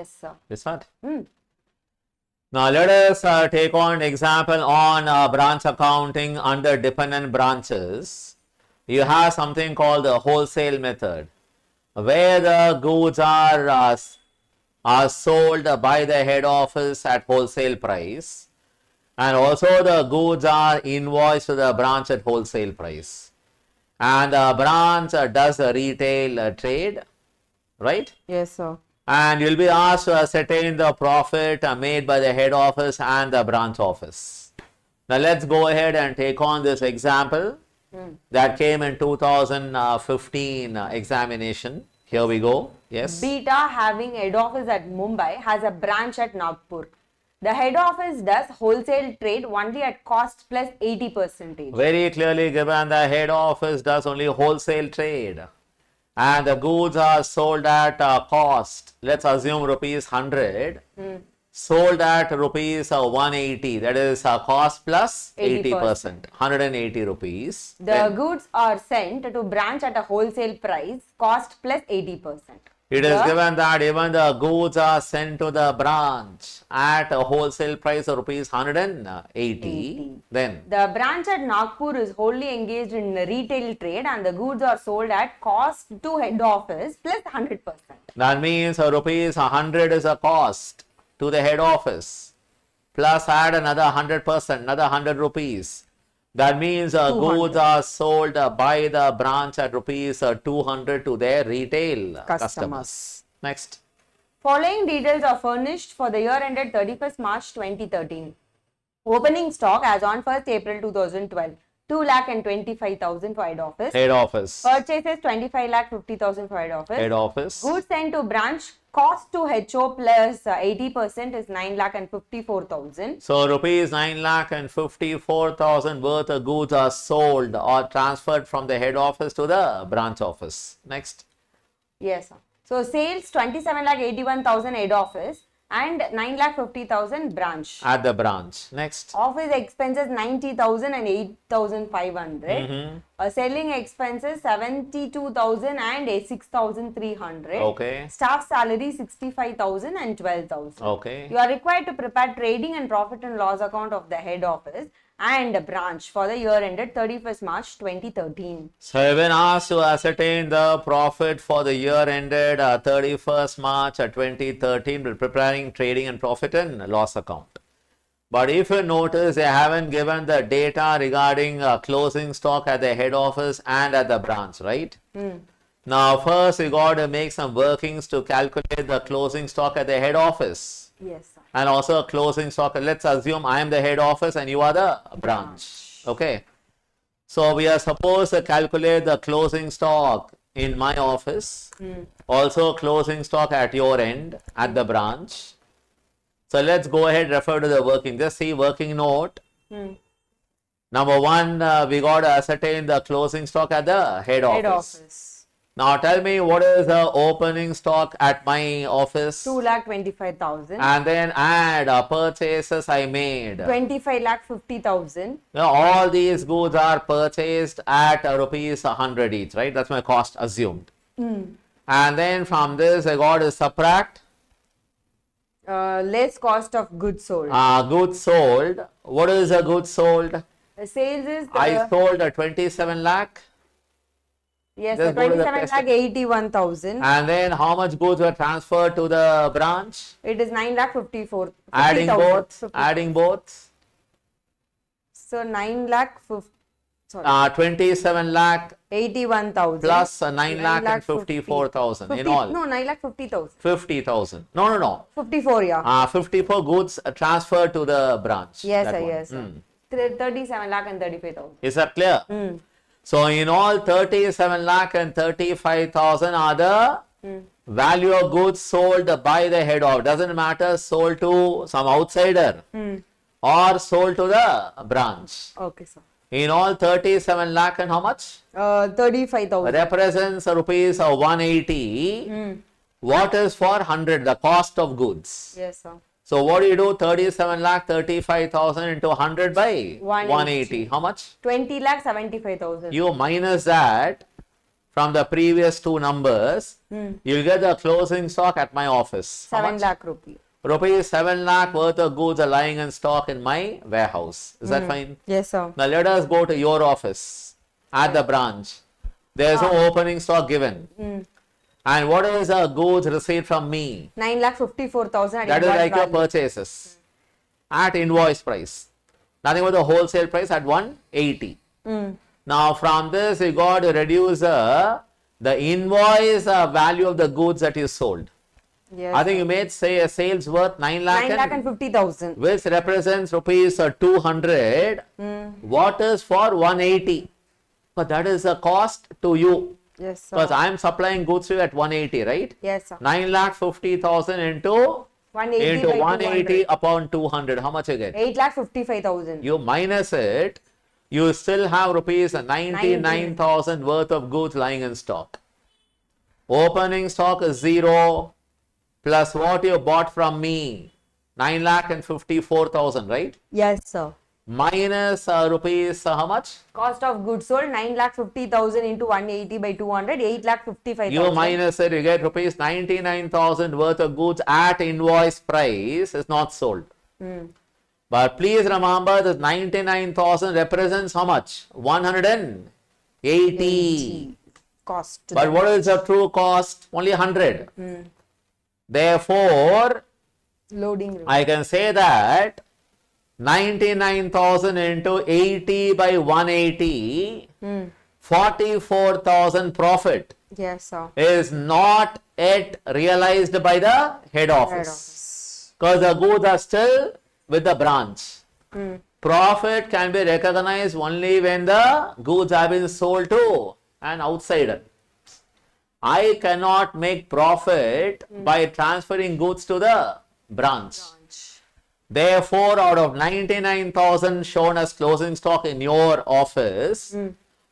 Yes, sir. Is that? Now let us take on example on branch accounting under dependent branches. You have something called the wholesale method, where the goods are sold by the head office at wholesale price, and also the goods are invoiced to the branch at wholesale price, and the branch does a retail trade, right? Yes, sir. And you'll be asked to ascertain the profit made by the head office and the branch office. Now let's go ahead and take on this example that came in 2015 examination. Here we go. Yes. Beta, having head office at Mumbai, has a branch at Nagpur. The head office does wholesale trade only at cost plus 80%. Very clearly given, the head office does only wholesale trade, and the goods are sold at cost. Let's assume rupees 100, sold at rupees 180. That is cost plus 80%, 180 rupees. The goods are sent to branch at a wholesale price, cost plus 80%. It is given that even the goods are sent to the branch at a wholesale price of rupees 180. Then the branch at Nagpur is wholly engaged in retail trade and the goods are sold at cost to head office plus 100%. That means rupees 100 is a cost to the head office, plus add another 100%, another 100 rupees. That means goods are sold by the branch at rupees 200 to their retail customers. Next. Following details are furnished for the year ended 31st March 2013. Opening stock as on 1st April 2012. 2,25,000 for head office. Head office. Purchases 25,50,000 for head office. Head office. Goods sent to branch, cost to HO plus 80% is 9,54,000. So rupees 9,54,000 worth of goods are sold or transferred from the head office to the branch office. Next. Yes, sir. So sales 27,81,000 head office and 9,50,000 branch. At the branch. Next. Office expenses 90,000 and 8,500. Selling expenses 72,000 and 6,300. Okay. Staff salary 65,000 and 12,000. Okay. You are required to prepare trading and profit and loss account of the head office and branch for the year ended 31st March 2013. So I have been asked to ascertain the profit for the year ended 31st March 2013 by preparing trading and profit and loss account. But if you notice, they haven't given the data regarding closing stock at the head office and at the branch, right? Now first we got to make some workings to calculate the closing stock at the head office. Yes, sir. And also closing stock. Let's assume I am the head office and you are the branch. Okay. So we are supposed to calculate the closing stock in my office. Also closing stock at your end at the branch. So let's go ahead, refer to the working. Just see working note. Number one, we got to ascertain the closing stock at the head office. Now tell me, what is the opening stock at my office? 2,25,000. And then add purchases I made. 25,50,000. Now all these goods are purchased at rupees 100 each, right? That's my cost assumed. And then from this I got to subtract Less cost of goods sold. goods sold. What is a goods sold? Sales is I sold a 27 lakh. Yes, Just go to the 27,81,000. And then how much goods were transferred to the branch? It is 9,54,000. Adding both. So 27 lakh 81,000 plus 9 lakh and 54,000 in all. No, 9,50,000. 50,000. No. 54, yeah. 54 goods transferred to the branch. Yes, That sir, one. yes, sir. 37 lakh and 35,000. Is that clear? So in all, 37 lakh and 35,000 are the value of goods sold by the head of. Doesn't matter, sold to some outsider or sold to the branch. Okay, sir. In all, 37 lakh and how much? 35,000. Represents rupees 180. What is for 100? The cost of goods. Yes, sir. So what do you do? 37 lakh 35,000 into 100 by 180. How much? 20 lakh 75,000. You minus that from the previous two numbers, you'll get the closing stock at my office. How 7 much? lakh rupee. Rupees 7 lakh worth of goods are lying in stock in my warehouse. Is that fine? Yes, sir. Now let us go to your office at the branch. There is no opening stock given. And what is the goods received from me? 9,54,000. That is like your purchases at invoice price. Nothing but the wholesale price at 180. Now from this you got to reduce the invoice value of the goods that you sold. Yes. I think you made say a sales worth 9 lakh 9,50,000. which represents rupees 200. What is for 180? But that is the cost to you. Yes, sir. Because I am supplying goods to you at 180, right? Yes, sir. 9,50,000 into 180 by 180 upon 200. How much you get? 8,55,000. You minus it, you still have rupees 99,000 worth of goods lying in stock. Opening stock is 0 plus what you bought from me, 9,54,000, right? Yes, sir. Minus rupees how much? Cost of goods sold 9,50,000 into 180 by 200, 8,55,000. You minus it, you get rupees 99,000 worth of goods at invoice price is not sold. But please remember this 99,000 represents how much? 180. Cost. to But them. what is the true cost? Only 100. Therefore, Loading. rate. I can say that 99,000 into 80 by 180, 44,000 profit Yes, sir. is not yet realized by the head office. Because the goods are still with the branch. Profit can be recognized only when the goods have been sold to an outsider. I cannot make profit by transferring goods to the branch. Therefore, out of 99,000 shown as closing stock in your office,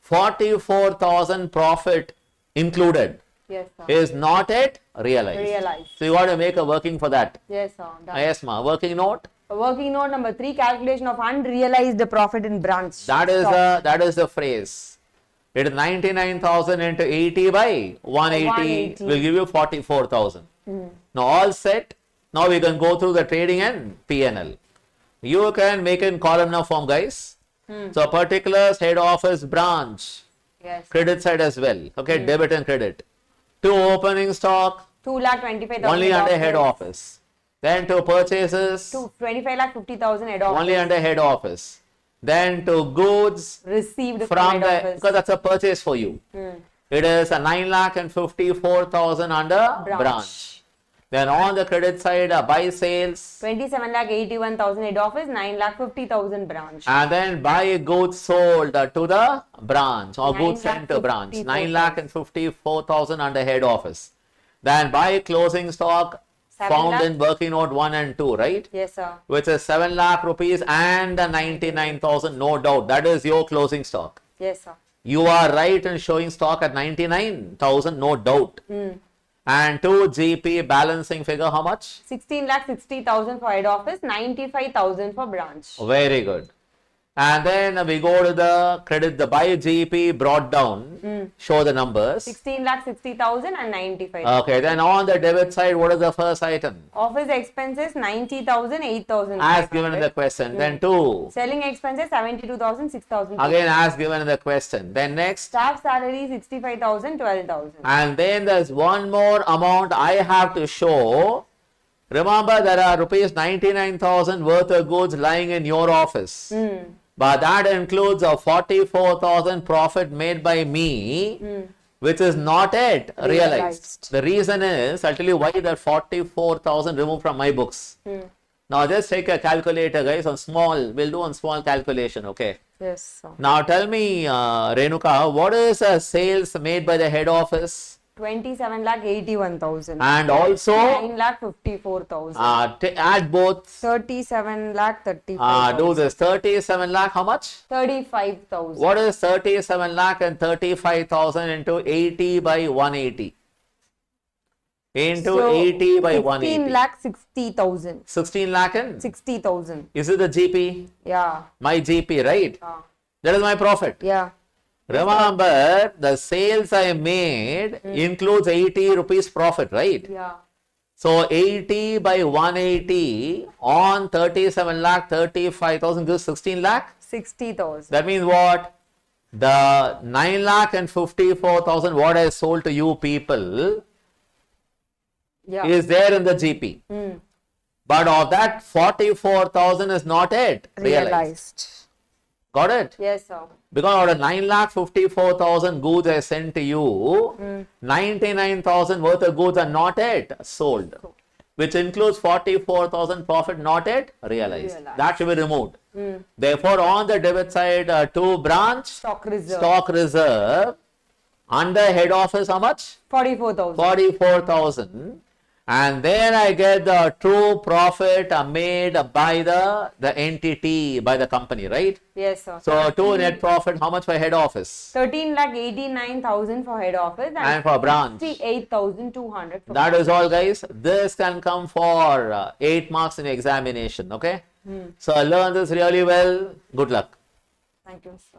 44,000 profit included Yes, sir. is not yet realized. Realized. So you got to make a working for that. Yes, sir. Done. Yes, ma. Working note. Working note number 3, calculation of unrealized profit in branch. That is stock. the phrase. It is 99,000 into 80 by 180 will give you 44,000. Now all set. Now we can go through the trading and P&L. You can make in columnar form, guys. So particulars, head office, branch, Yes. credit side as well. Okay, debit and credit. To opening stock, 2,25,000. only under head office. Then to purchases, To 25,50,000 head office. only under head office. Then to goods Received from from head the, office. because that's a purchase for you. It is a 9,54,000 under branch. Then on the credit side, buy sales. 27,81,000 head office, 9,50,000 branch. And then buy goods sold to the branch or goods sent to branch. 9,54,000 under head office. Then buy closing stock 7 found lakh. in working note 1 and 2, right? Yes, sir. Which is 7 lakh rupees and 99,000, no doubt. That is your closing stock. Yes, sir. You are right in showing stock at 99,000, no doubt. And 2 GP balancing figure, how much? 16,60,000 for head office, 95,000 for branch. Very good. And then we go to the credit, the buy GP brought down, show the numbers. 16,60,000 and 95,000. Okay, then on the debit side, what is the first item? Office expenses 90,000, 8,000. As given in the question. Then 2. Selling expenses 72,000, 6,000. Again, as given in the question. Then next. Staff salary 65,000, 12,000. And then there's one more amount I have to show. Remember, there are rupees 99,000 worth of goods lying in your office. But that includes a 44,000 profit made by me, which is not yet realized. The reason is, I'll tell you why that 44,000 removed from my books. Now just take a calculator, guys, on small, we'll do on small calculation, okay? Yes, sir. Now tell me, Renuka, what is sales made by the head office? 27,81,000. And also, 9,54,000. add both. 37,35,000. Do this 37 lakh, how much? 35,000. What is 37 lakh and 35,000 into 80 by 180? Into 80 by 180. 16,60,000. 16 lakh and? 60,000. Is it the GP? Yeah. My GP, right? That is my profit. Yeah. Remember, the sales I made includes 80 rupees profit, right? Yeah. So 80 by 180 on 37 lakh 35,000 gives 16 lakh. 60,000. That means what? The 9 lakh and 54,000 what I sold to you people Yeah. is there in the GP. But of that 44,000 is not yet realized. Got it? Yes, sir. Because out of 9,54,000 goods I sent to you, 99,000 worth of goods are not yet sold, which includes 44,000 profit not yet realized. That should be removed. Therefore, on the debit side, to branch Stock reserve. stock reserve under head office, how much? 44,000. 44,000. And then I get the true profit made by the entity, by the company, right? Yes, sir. So, to net profit, how much for head office? 13,89,000 for head office And for branch? 68,200 for That is all, guys. This can come for 8 marks in examination, okay? So, learn this really well. Good luck. Thank you, sir.